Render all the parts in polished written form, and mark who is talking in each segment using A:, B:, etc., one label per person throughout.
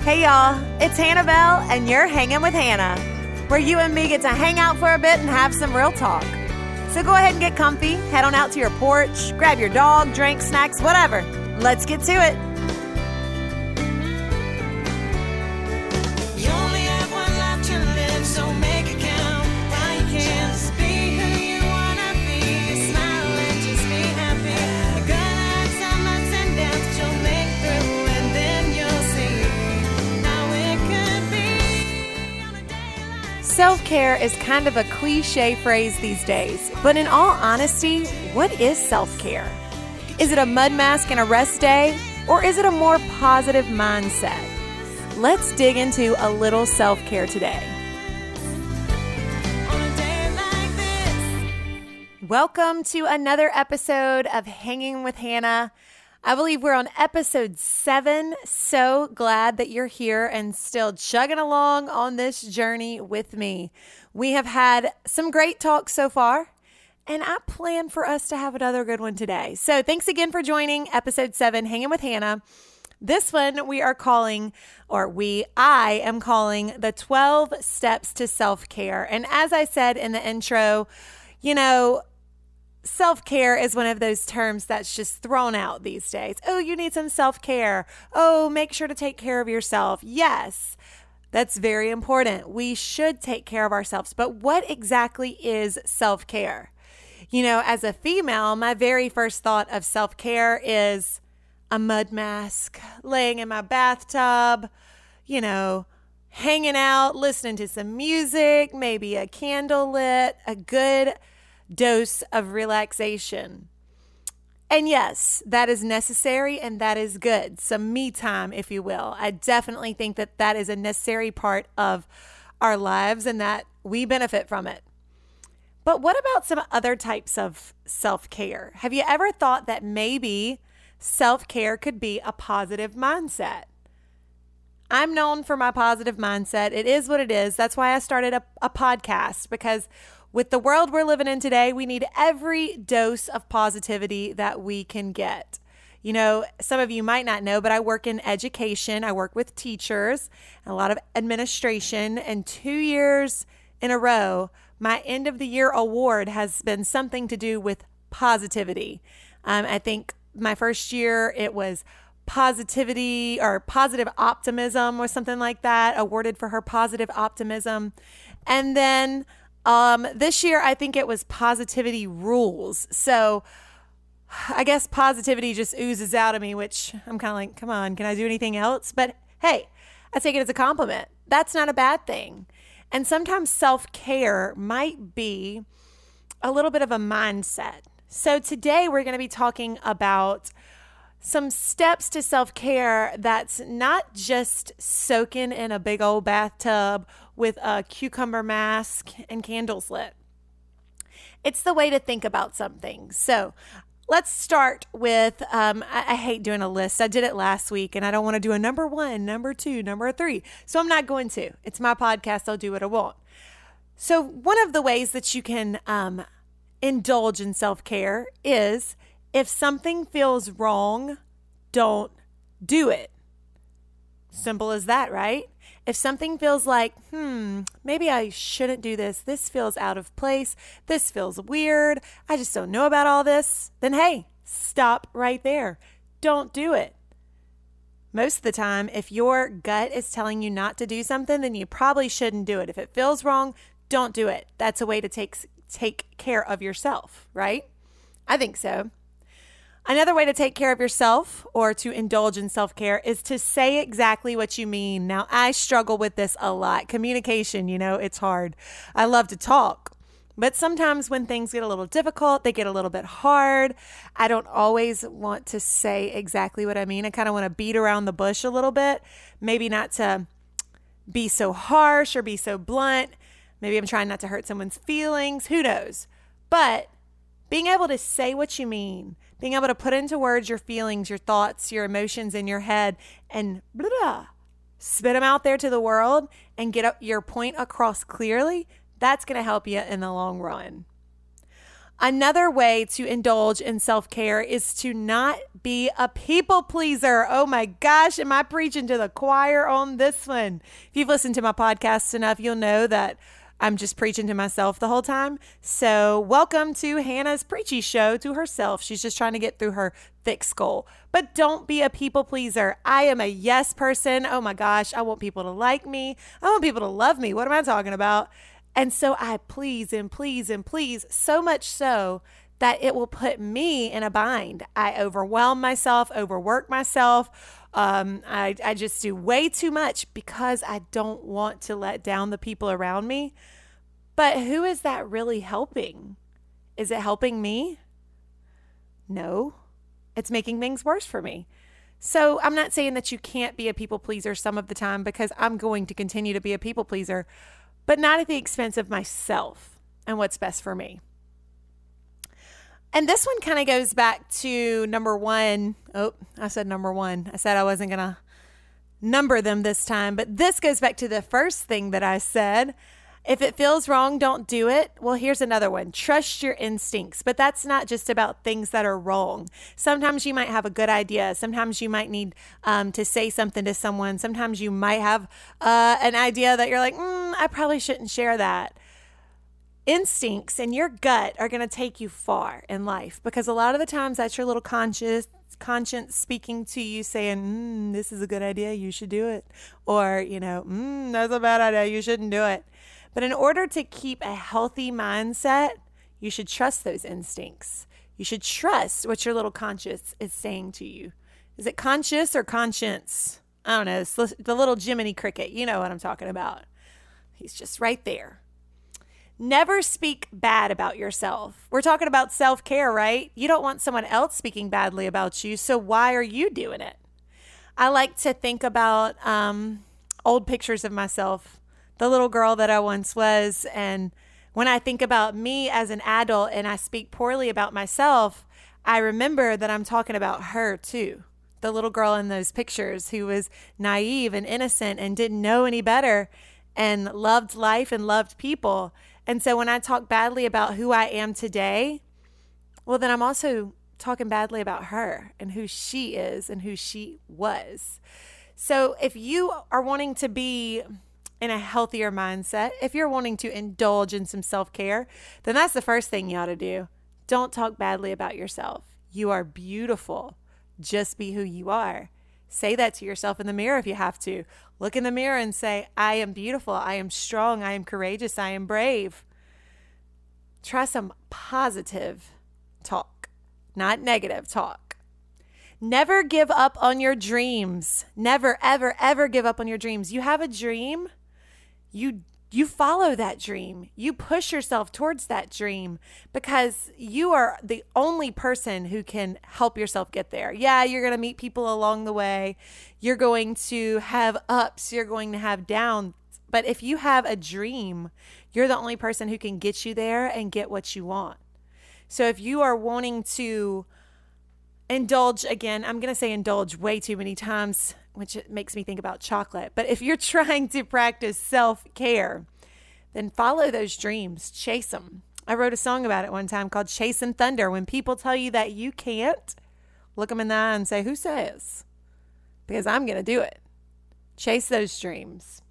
A: Hey y'all, it's Hannibal and you're Hanging with Hannah, where you and me get to hang out for a bit and have some real talk. So go ahead and get comfy, head on out to your porch, grab your dog, drink, snacks, whatever. Let's get to it.
B: You only have one life to live, so make it count while you can. Just be who you wanna be, smile and just be happy. You're gonna have some ups and downs you'll make through, and then you'll see how it could be on a day like
A: Self-care is kind of a cliche phrase these days, but in all honesty, what is self-care? Is it a mud mask and a rest day, or is it a more positive mindset? Let's dig into a little self-care today.
B: on a day like this.
A: Welcome to another episode of Hanging with Hannah. I believe we're on episode 7. So glad that you're here and still chugging along on this journey with me. We have had some great talks so far, and I plan for us to have another good one today. So thanks again for joining episode 7, Hanging with Hannah. This one I am calling the 12 steps to self-care. And as I said in the intro, self-care is one of those terms that's just thrown out these days. Oh, you need some self-care. Oh, make sure to take care of yourself. Yes, that's very important. We should take care of ourselves. But what exactly is self-care? As a female, my very first thought of self-care is a mud mask, laying in my bathtub, hanging out, listening to some music, maybe a candle lit, a good dose of relaxation. And yes, that is necessary and that is good. Some me time, if you will. I definitely think that that is a necessary part of our lives and that we benefit from it. But what about some other types of self-care? Have you ever thought that maybe self-care could be a positive mindset? I'm known for my positive mindset. It is what it is. That's why I started a podcast, because with the world we're living in today, we need every dose of positivity that we can get. Some of you might not know, but I work in education. I work with teachers, a lot of administration, and 2 years in a row, my end of the year award has been something to do with positivity. I think my first year it was positivity or positive optimism or something like that, awarded for her positive optimism. And then this year I think it was positivity rules. So I guess positivity just oozes out of me, which I'm kind of like, come on, can I do anything else? But hey, I take it as a compliment. That's not a bad thing. And sometimes self-care might be a little bit of a mindset. So today we're going to be talking about some steps to self-care that's not just soaking in a big old bathtub with a cucumber mask and candles lit. It's the way to think about something. So let's start with, I hate doing a list. I did it last week and I don't want to do a number 1, number 2, number 3. So I'm not going to. It's my podcast. I'll do what I want. So one of the ways that you can indulge in self-care is if something feels wrong, don't do it. Simple as that, right? If something feels like, maybe I shouldn't do this. This feels out of place. This feels weird. I just don't know about all this. Then hey, stop right there. Don't do it. Most of the time, if your gut is telling you not to do something, then you probably shouldn't do it. If it feels wrong, don't do it. That's a way to take care of yourself, right? I think so. Another way to take care of yourself or to indulge in self-care is to say exactly what you mean. Now, I struggle with this a lot. Communication, it's hard. I love to talk, but sometimes when things get a little difficult, they get a little bit hard. I don't always want to say exactly what I mean. I kind of want to beat around the bush a little bit, maybe not to be so harsh or be so blunt. Maybe I'm trying not to hurt someone's feelings. Who knows? But being able to say what you mean, being able to put into words your feelings, your thoughts, your emotions in your head and spit them out there to the world and get your point across clearly, that's going to help you in the long run. Another way to indulge in self-care is to not be a people pleaser. Oh my gosh, am I preaching to the choir on this one? If you've listened to my podcasts enough, you'll know that I'm just preaching to myself the whole time. So welcome to Hannah's preachy show to herself. She's just trying to get through her thick skull. But don't be a people pleaser. I am a yes person. Oh my gosh, I want people to like me. I want people to love me. What am I talking about? And so I please and please and please, so much so that it will put me in a bind. I overwhelm myself, overwork myself. I just do way too much because I don't want to let down the people around me. But who is that really helping? Is it helping me? No, it's making things worse for me. So I'm not saying that you can't be a people pleaser some of the time, because I'm going to continue to be a people pleaser, but not at the expense of myself and what's best for me. And this one kind of goes back to number one. Oh, I said number one. I said I wasn't going to number them this time, but this goes back to the first thing that I said. If it feels wrong, don't do it. Well, here's another one. Trust your instincts. But that's not just about things that are wrong. Sometimes you might have a good idea. Sometimes you might need to say something to someone. Sometimes you might have an idea that you're like, I probably shouldn't share that. Instincts and your gut are going to take you far in life, because a lot of the times that's your little conscience speaking to you saying, this is a good idea, you should do it. Or, that's a bad idea, you shouldn't do it. But in order to keep a healthy mindset, you should trust those instincts. You should trust what your little conscience is saying to you. Is it conscious or conscience? I don't know. It's the little Jiminy Cricket. You know what I'm talking about. He's just right there. Never speak bad about yourself. We're talking about self-care, right? You don't want someone else speaking badly about you, so why are you doing it? I like to think about old pictures of myself, the little girl that I once was. And when I think about me as an adult and I speak poorly about myself, I remember that I'm talking about her too. The little girl in those pictures who was naive and innocent and didn't know any better and loved life and loved people. And so when I talk badly about who I am today, well, then I'm also talking badly about her and who she is and who she was. So if you are wanting to be in a healthier mindset, if you're wanting to indulge in some self-care, then that's the first thing you ought to do. Don't talk badly about yourself. You are beautiful. Just be who you are. Say that to yourself in the mirror if you have to. Look in the mirror and say, I am beautiful. I am strong. I am courageous. I am brave. Try some positive talk, not negative talk. Never give up on your dreams. Never, ever, ever give up on your dreams. You have a dream. You follow that dream. You push yourself towards that dream, because you are the only person who can help yourself get there. Yeah, you're going to meet people along the way. You're going to have ups. You're going to have downs. But if you have a dream, you're the only person who can get you there and get what you want. So if you are wanting to indulge, again, I'm going to say indulge way too many times, which makes me think about chocolate. But if you're trying to practice self-care, then follow those dreams, chase them. I wrote a song about it one time called Chasing Thunder. When people tell you that you can't, look them in the eye and say, who says? Because I'm going to do it. Chase those dreams.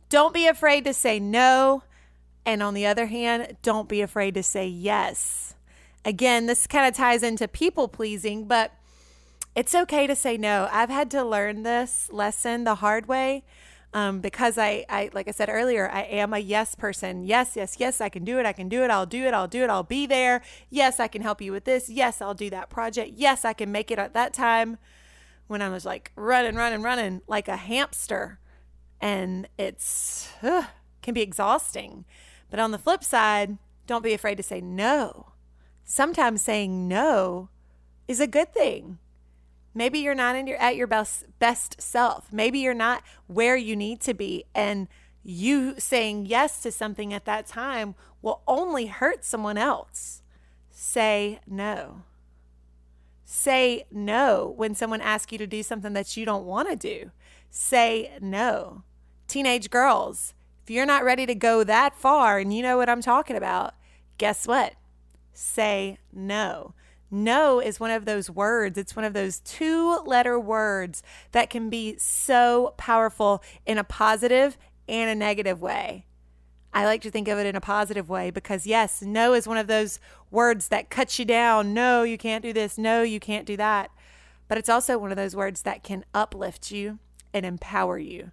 A: Don't be afraid to say no. And on the other hand, don't be afraid to say yes. Again, this kind of ties into people pleasing, but it's okay to say no. I've had to learn this lesson the hard way because I, like I said earlier, I am a yes person. Yes, yes, yes, I can do it. I can do it. I'll do it. I'll do it. I'll be there. Yes, I can help you with this. Yes, I'll do that project. Yes, I can make it at that time, when I was like running like a hamster. And it's can be exhausting. But on the flip side, don't be afraid to say no. Sometimes saying no is a good thing. Maybe you're not at your best self. Maybe you're not where you need to be. And you saying yes to something at that time will only hurt someone else. Say no. Say no when someone asks you to do something that you don't want to do. Say no. Teenage girls, if you're not ready to go that far, and you know what I'm talking about, guess what? say no. No is one of those words. It's one of those 2-letter words that can be so powerful in a positive and a negative way. I like to think of it in a positive way because yes, no is one of those words that cuts you down. No, you can't do this. No, you can't do that. But it's also one of those words that can uplift you and empower you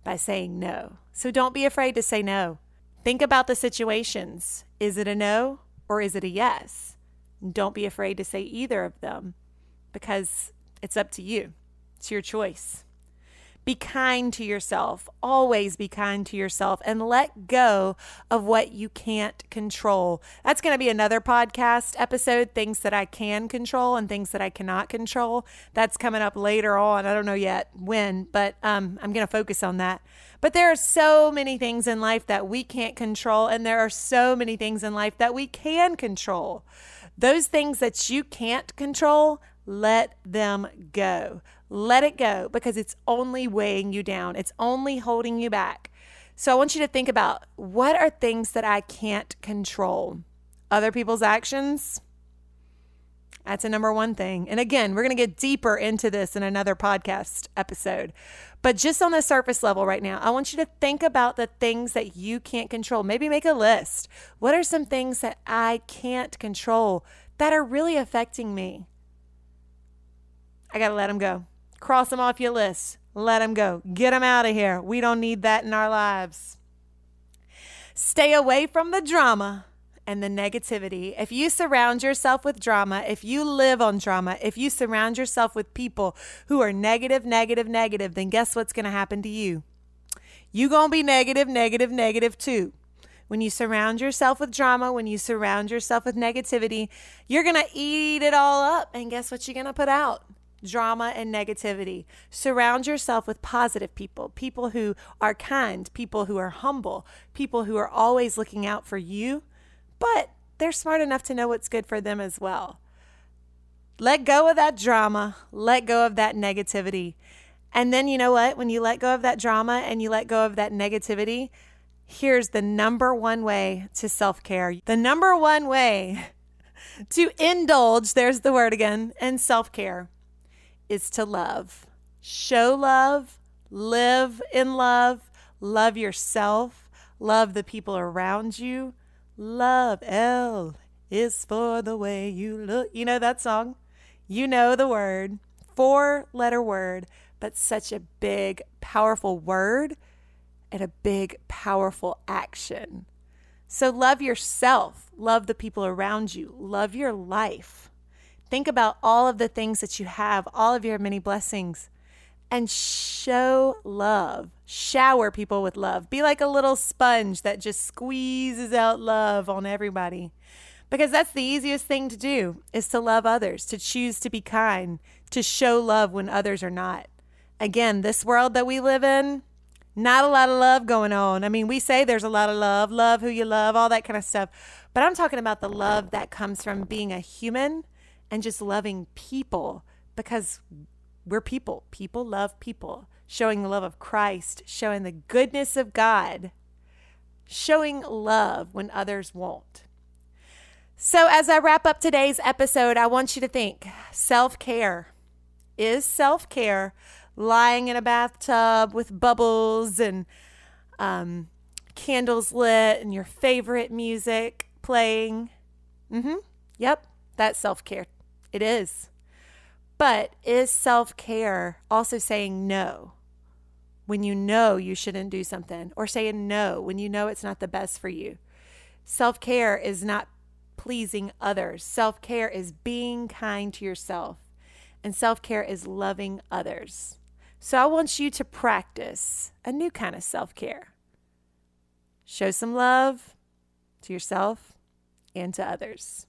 A: by saying no. So don't be afraid to say no. Think about the situations. Is it a no or is it a yes? Don't be afraid to say either of them because it's up to you. It's your choice. Be kind to yourself. Always be kind to yourself and let go of what you can't control. That's going to be another podcast episode, things that I can control and things that I cannot control. That's coming up later on. I don't know yet when, but I'm going to focus on that. But there are so many things in life that we can't control, and there are so many things in life that we can control. Those things that you can't control, let them go. Let it go because it's only weighing you down. It's only holding you back. So I want you to think about, what are things that I can't control? Other people's actions? That's a number one thing. And again, we're going to get deeper into this in another podcast episode. But just on the surface level right now, I want you to think about the things that you can't control. Maybe make a list. What are some things that I can't control that are really affecting me? I got to let them go. Cross them off your list. Let them go. Get them out of here. We don't need that in our lives. Stay away from the drama and the negativity. If you surround yourself with drama, if you live on drama, if you surround yourself with people who are negative, then guess what's going to happen to you? You're going to be negative too. When you surround yourself with drama, when you surround yourself with negativity, you're going to eat it all up. And guess what you're going to put out? Drama and negativity. Surround yourself with positive people, people who are kind, people who are humble, people who are always looking out for you, but they're smart enough to know what's good for them as well. Let go of that drama. Let go of that negativity. And then you know what? When you let go of that drama and you let go of that negativity, here's the number one way to self-care. The number one way to indulge, there's the word again, and self-care is to love. Show love, live in love, love yourself, love the people around you. Love, L is for the way you look. You know that song? You know the word. 4-letter word, but such a big, powerful word and a big, powerful action. So love yourself. Love the people around you. Love your life. Think about all of the things that you have, all of your many blessings, and show love. Shower people with love. Be like a little sponge that just squeezes out love on everybody. Because that's the easiest thing to do, is to love others, to choose to be kind, to show love when others are not. Again, this world that we live in, not a lot of love going on. I mean, we say there's a lot of love who you love, all that kind of stuff. But I'm talking about the love that comes from being a human and just loving people, because we're people. People love people. Showing the love of Christ, showing the goodness of God, showing love when others won't. So as I wrap up today's episode, I want you to think, self-care. Is self-care lying in a bathtub with bubbles and candles lit and your favorite music playing? Yep, that's self-care. It is. But is self-care also saying no when you know you shouldn't do something, or saying no when you know it's not the best for you? Self-care is not pleasing others. Self-care is being kind to yourself, and self-care is loving others. So I want you to practice a new kind of self-care. Show some love to yourself and to others.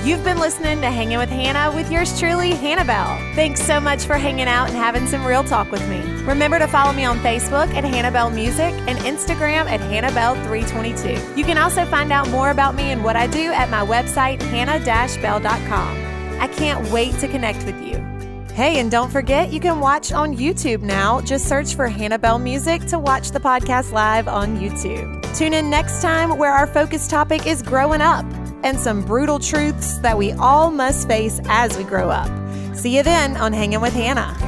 A: You've been listening to Hangin' with Hannah with yours truly, Hannibal. Thanks so much for hanging out and having some real talk with me. Remember to follow me on Facebook at Hannibal Music and Instagram at Hannibal322. You can also find out more about me and what I do at my website, hannah-bell.com. I can't wait to connect with you. Hey, and don't forget, you can watch on YouTube now. Just search for Hannibal Music to watch the podcast live on YouTube. Tune in next time where our focus topic is growing up. and some brutal truths that we all must face as we grow up. See you then on Hangin' with Hannah.